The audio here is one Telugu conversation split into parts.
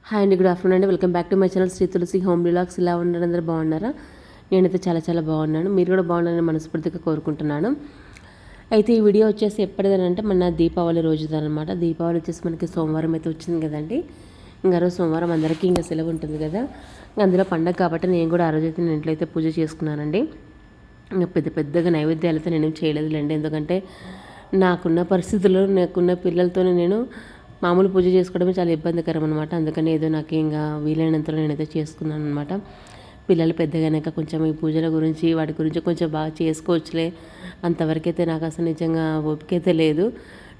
హాయ్ అండి, గుడ్ ఆఫ్టర్నూన్ అండి. Welcome back to my channel Sri Tulasi home vlogs. ఇలా ఉన్నారు, అందరూ బాగున్నారా? నేనైతే చాలా చాలా బాగున్నాను. మీరు కూడా బాగున్నారని మనస్ఫూర్తిగా కోరుకుంటున్నాను. అయితే ఈ వీడియో వచ్చేసి ఎప్పటిదేనంటే మన దీపావళి రోజుదనమాట. దీపావళి వచ్చేసి మనకి సోమవారం అయితే వచ్చింది కదండి. ఇంకా రోజు సోమవారం అందరికీ ఇంకా సెలవు ఉంటుంది కదా. అందులో పండగ కాబట్టి నేను కూడా ఆ రోజైతే నేను ఇంట్లో అయితే పూజ చేసుకున్నానండి. ఇంకా పెద్దగా నైవేద్యాలతో నేనేం చేయలేదులేండి. ఎందుకంటే నాకున్న పరిస్థితుల్లో నాకున్న పిల్లలతోనే నేను మామూలు పూజ చేసుకోవడమే చాలా ఇబ్బందికరం అనమాట. అందుకని ఏదో నాకు ఇంకా వీలైనంతలో నేనైతే చేసుకున్నాను అనమాట. పిల్లలు పెద్దగానాక కొంచెం ఈ పూజల గురించి వాటి గురించి కొంచెం బాగా చేసుకోవచ్చులే, అంతవరకైతే నాకు అసలు నిజంగా ఓపిక అయితే లేదు,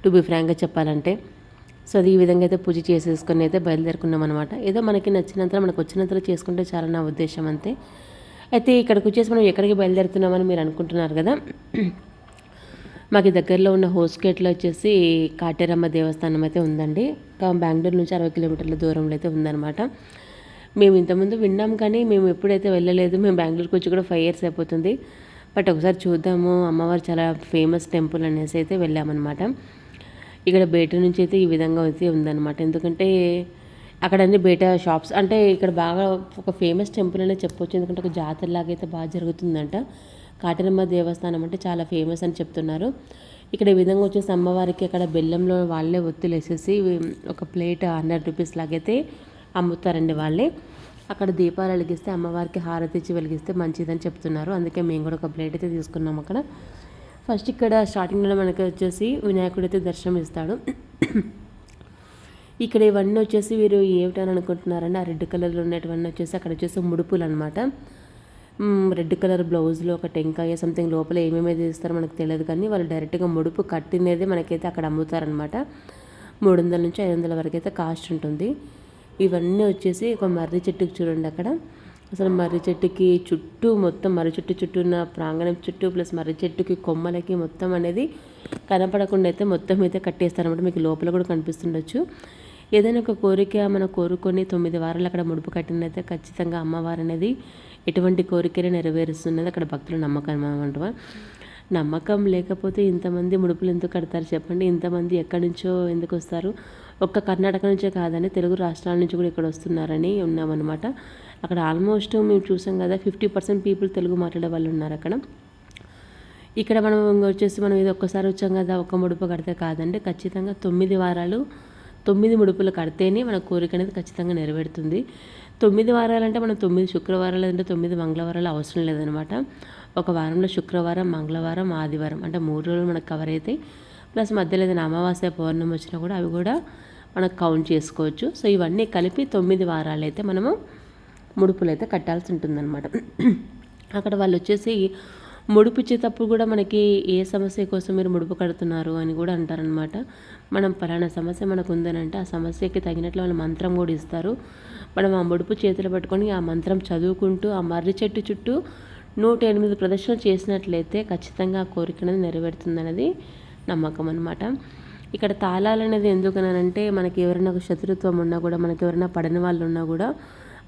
టు బి ఫ్రాంక్గా చెప్పాలంటే. సో అది ఈ విధంగా అయితే పూజ చేసేసుకొని అయితే బయలుదేరుకున్నాం అనమాట. ఏదో మనకి నచ్చినంతలో మనకు వచ్చినంతలో చేసుకుంటే చాలా నా ఉద్దేశం అంతే. అయితే ఇక్కడికి వచ్చేసి మనం ఎక్కడికి బయలుదేరుతున్నామని మీరు అనుకుంటున్నారు కదా. మాకు దగ్గరలో ఉన్న హోస్గేట్లో వచ్చేసి కాటేరమ్మ దేవస్థానం అయితే ఉందండి. బెంగళూరు నుంచి 60 కిలోమీటర్ల దూరంలో అయితే ఉందన్నమాట. మేము ఇంతకుముందు విన్నాం కానీ మేము ఎప్పుడైతే వెళ్ళలేదు. మేము బెంగళూరుకి వచ్చి కూడా 5 years అయిపోతుంది. బట్ ఒకసారి చూద్దాము, అమ్మవారు చాలా ఫేమస్ టెంపుల్ అనేసి అయితే వెళ్ళామన్నమాట. ఇక్కడ బయట నుంచి అయితే ఈ విధంగా అయితే ఉందన్నమాట. ఎందుకంటే అక్కడ అన్ని బయట షాప్స్, అంటే ఇక్కడ బాగా ఒక ఫేమస్ టెంపుల్ అనే చెప్పొచ్చు. ఎందుకంటే ఒక జాతరలాగా అయితే బాగా జరుగుతుందంట. కాటేరమ్మ దేవస్థానం అంటే చాలా ఫేమస్ అని చెప్తున్నారు. ఇక్కడ ఈ విధంగా వచ్చేసి అమ్మవారికి అక్కడ బెల్లంలో వాళ్ళే ఒత్తులు వేసేసి ఒక ప్లేట్ 100 రూపీస్ లాగైతే అమ్ముతారండి వాళ్ళే. అక్కడ దీపాలు వెలిగిస్తే అమ్మవారికి హారతి ఇచ్చి వెలిగిస్తే మంచిదని చెప్తున్నారు. అందుకే మేము కూడా ఒక ప్లేట్ అయితే తీసుకున్నాం అక్కడ. ఫస్ట్ ఇక్కడ స్టార్టింగ్లో మనకి వచ్చేసి వినాయకుడు అయితే దర్శనం ఇస్తాడు. ఇక్కడ ఇవన్నీ వచ్చేసి వీరు ఏమిటని అనుకుంటున్నారండి, ఆ రెడ్ కలర్లో ఉన్నటువన్నీ వచ్చేసి అక్కడ వచ్చేసి ముడుపులు అనమాట. రెడ్ కలర్ బ్లౌజ్లో ఒక టెంకాయ సంథింగ్ లోపల ఏమేమి తీస్తారో మనకు తెలియదు, కానీ వాళ్ళు డైరెక్ట్గా ముడుపు కట్టినదే మనకైతే అక్కడ అమ్ముతారనమాట. 300 నుంచి 500 వరకు అయితే కాస్ట్ ఉంటుంది. ఇవన్నీ వచ్చేసి ఒక మర్రి చెట్టుకి చూడండి అక్కడ. అసలు మర్రి చెట్టుకి చుట్టూ మొత్తం మర్రి చెట్టు చుట్టూ ఉన్న ప్రాంగణం చుట్టూ ప్లస్ మర్రి చెట్టుకి కొమ్మలకి మొత్తం అనేది కనపడకుండా అయితే మొత్తం అయితే కట్టేస్తారనమాట. మీకు లోపల కూడా కనిపిస్తుండొచ్చు. ఏదైనా ఒక కోరిక మనం కోరుకొని 9 వారాలు అక్కడ ముడుపు కట్టినైతే ఖచ్చితంగా అమ్మవారు అనేది ఎటువంటి కోరికనే నెరవేరుస్తున్నది అక్కడ భక్తుల నమ్మకం అనమాట. నమ్మకం లేకపోతే ఇంతమంది ముడుపులు ఎందుకు కడతారు చెప్పండి? ఇంతమంది ఎక్కడి నుంచో ఎందుకు వస్తారు? ఒక్క కర్ణాటక నుంచే కాదని తెలుగు రాష్ట్రాల నుంచి కూడా ఇక్కడ వస్తున్నారని ఉన్నామన్నమాట. అక్కడ ఆల్మోస్ట్ మేము చూసాం కదా, 50% పీపుల్ తెలుగు మాట్లాడే వాళ్ళు ఉన్నారు అక్కడ. ఇక్కడ మనం వచ్చేసి మనం ఇది ఒక్కసారి వచ్చాం కదా, ఒక్క ముడుపు కడితే కాదండి, ఖచ్చితంగా 9 వారాలు 9 ముడుపులు కడితేనే మన కోరిక అనేది ఖచ్చితంగా నెరవేరుతుంది. 9 వారాలంటే మనం 9 శుక్రవారాలు లేదంటే 9 మంగళవారాలు అవసరం లేదనమాట. ఒక వారంలో శుక్రవారం, మంగళవారం, ఆదివారం అంటే 3 రోజులు మనకు కవర్ అవుతాయి. ప్లస్ మధ్యలో ఏదైనా అమావాస్య పౌర్ణమి వచ్చినా కూడా అవి కూడా మనకు కౌంట్ చేసుకోవచ్చు. సో ఇవన్నీ కలిపి 9 వారాలు అయితే మనము ముడుపులు అయితే కట్టాల్సి ఉంటుందన్నమాట. అక్కడ వాళ్ళు వచ్చేసి ముడుపు ఇచ్చేటప్పుడు కూడా మనకి ఏ సమస్య కోసం మీరు ముడుపు కడుతున్నారు అని కూడా అంటారనమాట. మనం పలానా సమస్య మనకు ఉందనంటే ఆ సమస్యకి తగినట్లు వాళ్ళు మంత్రం కూడా ఇస్తారు. మనం ఆ ముడుపు చేతిలో పట్టుకొని ఆ మంత్రం చదువుకుంటూ ఆ మర్రి చెట్టు చుట్టూ 108 ప్రదక్షిణలు చేసినట్లయితే ఖచ్చితంగా ఆ కోరిక అనేది నెరవేరుతుందనేది నమ్మకం అనమాట. ఇక్కడ తాళాలు అనేది ఎందుకనంటే మనకి ఎవరైనా ఒక శత్రుత్వం ఉన్నా కూడా, మనకి ఎవరైనా పడని వాళ్ళు ఉన్నా కూడా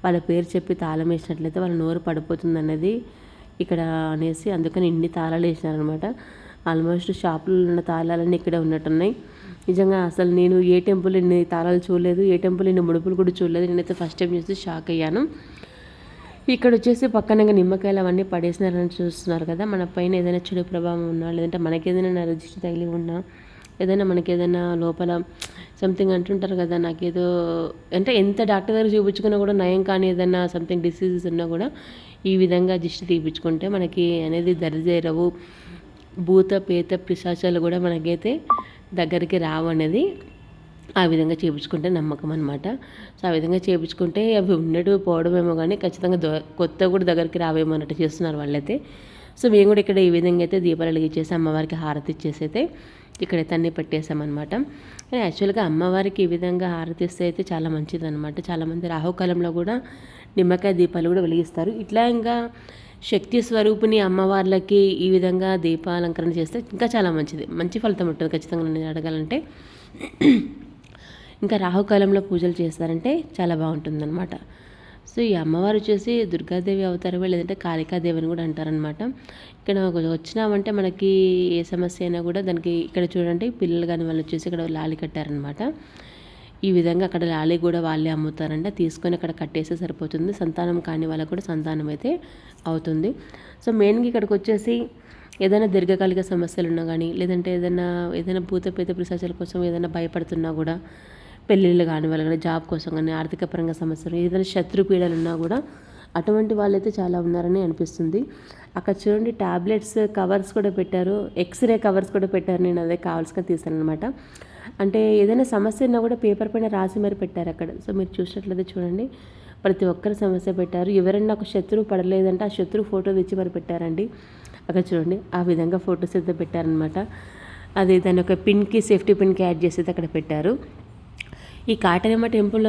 వాళ్ళ పేరు చెప్పి తాళం వేసినట్లయితే వాళ్ళ నోరు పడిపోతుంది అనేది ఇక్కడ అనేసి అందుకని ఇన్ని తాళాలు వేసినారనమాట. ఆల్మోస్ట్ షాపులో ఉన్న తాళాలన్నీ ఇక్కడే ఉన్నట్టున్నాయి. నిజంగా అసలు నేను ఏ టెంపుల్ ఇన్ని తాళాలు చూడలేదు, ఏ టెంపుల్ ఇన్ని ముడుపులు కూడా చూడలేదు. నేనైతే ఫస్ట్ టైం చూసి షాక్ అయ్యాను. ఇక్కడ వచ్చేసి పక్కన నిమ్మకాయలు అవన్నీ పడేసినారని చూస్తున్నారు కదా. మన పైన ఏదైనా చెడు ప్రభావం ఉన్నా, లేదంటే మనకేదైనా నరదృష్టి తగిలి ఉన్నా, ఏదైనా మనకేదైనా లోపల సంథింగ్ అంటుంటారు కదా, నాకేదో అంటే ఎంత డాక్టర్ దగ్గర చూపించుకున్నా కూడా నయం కానీ ఏదైనా సంథింగ్ డిసీజెస్ ఉన్నా కూడా ఈ విధంగా దిష్టి తీపించుకుంటే మనకి అనేది దరిచేరవు. భూత పేత పిశాచాలు కూడా మనకైతే దగ్గరికి రావు అనేది ఆ విధంగా చేయించుకుంటే నమ్మకం అనమాట. సో ఆ విధంగా చేయించుకుంటే అవి ఉన్నట్టు పోవడమేమో కానీ ఖచ్చితంగా కొత్త కూడా దగ్గరికి రావేమో అన్నట్టు చేస్తున్నారు వాళ్ళైతే. సో మేము కూడా ఇక్కడ ఈ విధంగా అయితే దీపాలు వెలిగించేసి అమ్మవారికి హారతి ఇచ్చేసి అయితే ఇక్కడైతే అన్నీ పెట్టేసామన్నమాట. యాక్చువల్గా అమ్మవారికి ఈ విధంగా హారతి ఇస్తే అయితే చాలా మంచిదన్నమాట. చాలామంది రాహుకాలంలో కూడా నిమ్మకాయ దీపాలు కూడా వెలిగిస్తారు. ఇట్లా ఇంకా శక్తి స్వరూపిణి అమ్మవార్లకి ఈ విధంగా దీపాలంకరణ చేస్తే ఇంకా చాలా మంచిది, మంచి ఫలితం ఉంటుంది ఖచ్చితంగా నేను అడగాలంటే. ఇంకా రాహుకాలంలో పూజలు చేస్తారంటే చాలా బాగుంటుందన్నమాట. సో ఈ అమ్మవారు వచ్చేసి దుర్గాదేవి అవతారమే, లేదంటే కాళికాదేవి అని కూడా అంటారనమాట. ఇక్కడ వచ్చినామంటే మనకి ఏ సమస్య అయినా కూడా దానికి ఇక్కడ చూడండి పిల్లలు కానీ వాళ్ళు వచ్చేసి ఇక్కడ లాలి కట్టారనమాట. ఈ విధంగా అక్కడ లాలీ కూడా వాళ్ళే అమ్ముతారంట. తీసుకొని అక్కడ కట్టేస్తే సరిపోతుంది. సంతానం కాని వాళ్ళకు కూడా సంతానం అయితే అవుతుంది. సో మెయిన్గా ఇక్కడికి వచ్చేసి ఏదైనా దీర్ఘకాలిక సమస్యలు ఉన్నా కానీ, లేదంటే ఏదైనా భూత ప్రేత పిశాచాల కోసం ఏదైనా భయపడుతున్నా కూడా, పెళ్ళిళ్ళు కాని వాళ్ళు కానీ, జాబ్ కోసం కానీ, ఆర్థిక పరంగా సమస్యలు, ఏదైనా శత్రు పీడలు ఉన్నా కూడా అటువంటి వాళ్ళైతే చాలా ఉన్నారని అనిపిస్తుంది. అక్కడ చూడండి టాబ్లెట్స్ కవర్స్ కూడా పెట్టారు, ఎక్స్రే కవర్స్ కూడా పెట్టారు. నేను అదే కావాల్సిన తీసాను అనమాట. అంటే ఏదైనా సమస్య ఉన్నా కూడా పేపర్ పైన రాసి మరి పెట్టారు అక్కడ. సో మీరు చూసినట్లయితే చూడండి, ప్రతి ఒక్కరి సమస్య పెట్టారు. ఎవరైనా ఒక శత్రువు పడలేదంటే ఆ శత్రువు ఫోటో తెచ్చి మరి పెట్టారండి. అక్కడ చూడండి ఆ విధంగా ఫొటోస్ అయితే పెట్టారనమాట. అది దాని ఒక పిన్కి, సేఫ్టీ పిన్కి యాడ్ చేసి అయితే అక్కడ పెట్టారు. ఈ కాటేరమ్మ టెంపుల్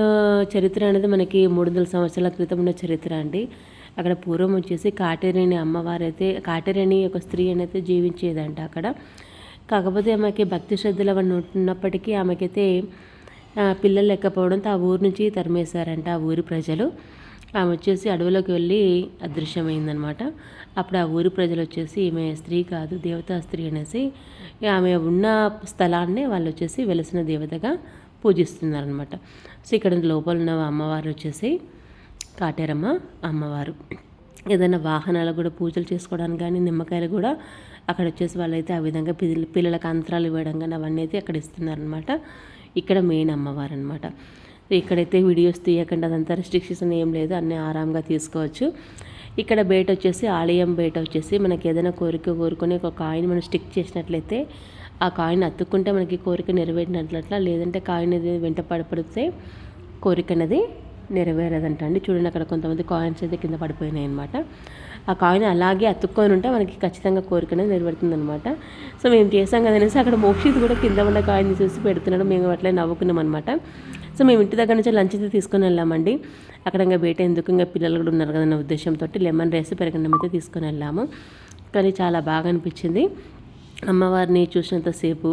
చరిత్ర అనేది మనకి 300 సంవత్సరాల క్రితం ఉన్న చరిత్ర అండి. అక్కడ పూర్వం వచ్చేసి కాటేరేణి అమ్మవారు అయితే, కాటేరేణి ఒక స్త్రీ అనేది జీవించేదంట అక్కడ. కాకపోతే ఆమెకి భక్తి శ్రద్ధలు అవన్నీ ఉన్నప్పటికీ ఆమెకైతే పిల్లలు లేకపోవడంతో ఆ ఊరు నుంచి తరిమేశారంట ఆ ఊరి ప్రజలు. ఆమె వచ్చేసి అడవిలోకి వెళ్ళి అదృశ్యమైందనమాట. అప్పుడు ఆ ఊరి ప్రజలు వచ్చేసి ఈమె స్త్రీ కాదు, దేవతా స్త్రీ అనేసి ఆమె ఉన్న స్థలాన్నే వాళ్ళు వచ్చేసి వెలసిన దేవతగా పూజిస్తున్నారనమాట. సో ఇక్కడ లోపల ఉన్న అమ్మవారు వచ్చేసి కాటేరమ్మ అమ్మవారు. ఏదైనా వాహనాలు కూడా పూజలు చేసుకోవడానికి కానీ, నిమ్మకాయలు కూడా అక్కడ వచ్చేసి వాళ్ళైతే ఆ విధంగా పిల్లలకు అంతరాలు ఇవ్వడం కానీ అవన్నీ అయితే అక్కడ ఇస్తున్నారనమాట. ఇక్కడ మెయిన్ అమ్మవారు అనమాట. ఇక్కడైతే వీడియోస్ తీయకుండా అదంతా రెస్ట్రిక్షన్స్ ఏం లేదు, అన్నీ ఆరాంగా తీసుకోవచ్చు. ఇక్కడ బయట వచ్చేసి ఆలయం బయట వచ్చేసి మనకి ఏదైనా కోరిక కోరుకొని ఒక కాయిన్ మనం స్టిక్ చేసినట్లయితే ఆ కాయిన్ అతుక్కుంటే మనకి కోరిక నెరవేరినట్లట్లా, లేదంటే కాయిన్ అనేది వెంట పడితే కోరిక అనేది నెరవేరదంట అండి. చూడండి అక్కడ కొంతమంది కాయిన్స్ అయితే కింద పడిపోయినాయి అనమాట. ఆ కాయిన్ అలాగే అతుక్కొని ఉంటే మనకి ఖచ్చితంగా కోరిక అనేది నెరవేరుతుంది అనమాట. సో మేము చేసాం కదనేసి అక్కడ మోక్షిత్ కూడా కింద ఉన్న కాయిన్ చూసి పెడుతున్నాడు. మేము అట్లా నవ్వుకున్నాం అనమాట. సో మేము ఇంటి దగ్గర నుంచి లంచ్ అయితే తీసుకొని వెళ్ళామండి. అక్కడ ఇంకా బయట ఎందుకు ఇంకా పిల్లలు కూడా ఉన్నారు కదన్న ఉద్దేశంతో లెమన్ రైస్, పెరగన్నం అయితే తీసుకొని వెళ్ళాము. కానీ చాలా బాగా అనిపించింది అమ్మవారిని చూసినంతసేపు.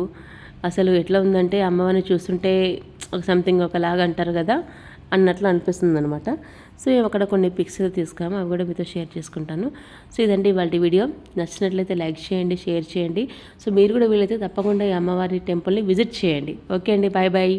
అసలు ఎట్లా ఉందంటే అమ్మవారిని చూస్తుంటే సంథింగ్ ఒకలాగా అంటారు కదా అన్నట్లు అనిపిస్తుంది అనమాట. సో మేము అక్కడ కొన్ని పిక్స్ తీసుకున్నాము, అవి కూడా మీతో షేర్ చేసుకుంటాను. సో ఇదండి ఇవాళ వీడియో. నచ్చినట్లయితే లైక్ చేయండి, షేర్ చేయండి. సో మీరు కూడా వీలైతే తప్పకుండా ఈ అమ్మవారి టెంపుల్ని విజిట్ చేయండి. ఓకే అండి, బాయ్ బాయ్.